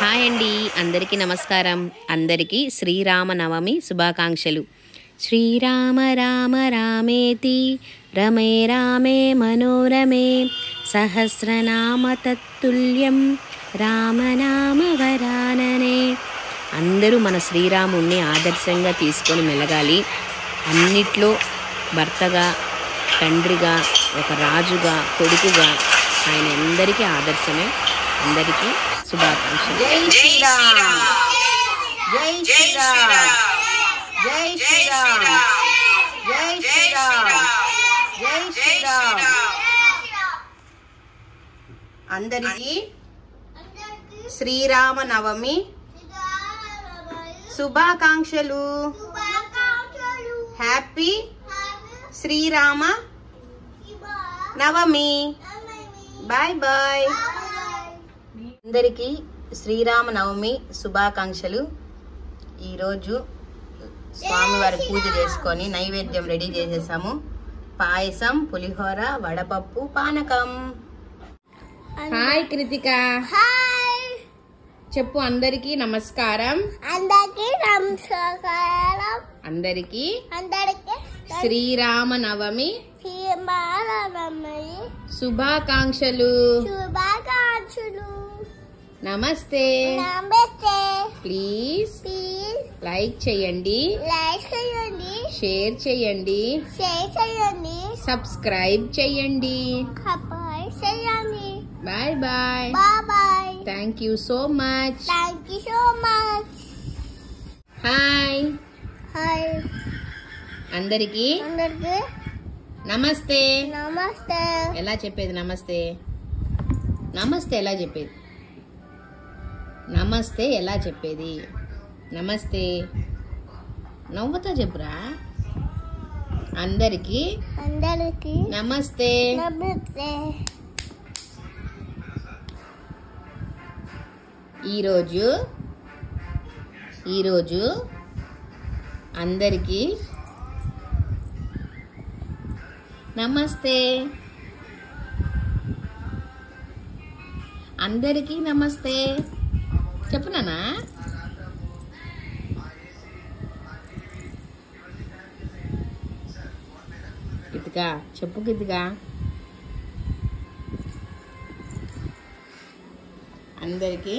Hi అండి, అందరికీ నమస్కారం. అందరికీ శ్రీరామనవమి శుభాకాంక్షలు. శ్రీరామ రామ రామేతి రమే రామే మనోరమే సహస్రనామ తత్తుల్యం రామనామ వరాననే. అందరూ మన శ్రీరాముణ్ణి ఆదర్శంగా తీసుకొని మెలగాలి. అన్నిట్లో భర్తగా, తండ్రిగా, ఒక రాజుగా, కొడుకుగా ఆయన అందరికీ ఆదర్శమే. అందరికీ శుభాకాంక్షలు. జై శ్రీరామ్, జై శ్రీరామ్, జై శ్రీరామ్, జై శ్రీరామ్, జై శ్రీరామ్. అందరికీ శ్రీరామనవమి శుభాకాంక్షలు. Happy Srirama Navami. Bye bye. అందరికీ శ్రీరామనవమి శుభాకాంక్షలు. ఈరోజు స్వామివారి పూజ చేసుకొని నైవేద్యం రెడీ చేసేసాము. పాయసం, పులిహోర, వడపప్పు, పానకం. హాయ్ కృతిక. హాయ్, చెప్పు. అందరికీ నమస్కారం. అందరికీ నమస్కారం. అందరికీ అందరికీ శ్రీరామనవమి శ్రీరామనవమి శుభాకాంక్షలు. శుభాకాంక్షలు. నమస్తే. నమస్తే. ప్లీజ్ ప్లీజ్ లైక్ చేయండి, లైక్ చేయండి, షేర్ చేయండి, షేర్ చేయండి, సబ్స్క్రైబ్ చేయండి. సబ్స్క్రైబ్ చేయండి. Bye bye. Bye bye. Thank you so much. Thank you so much. Hi. Hi, అందరికీ అందరికీ నమస్తే. నమస్తే. ఎలా చెప్పేది నమస్తే? నమస్తే ఎలా చెప్పేది? నమస్తే ఎలా చెప్పేది? నమస్తే నవ్వుతా చెప్పురా. అందరికీ అందరికీ నమస్తే. నమస్తే. ఈరోజు అందరికీ నమస్తే. అందరికీ నమస్తే చెప్పు నాన్న. గిద్దిగా చెప్పు. గిద్దిగా అందరికీ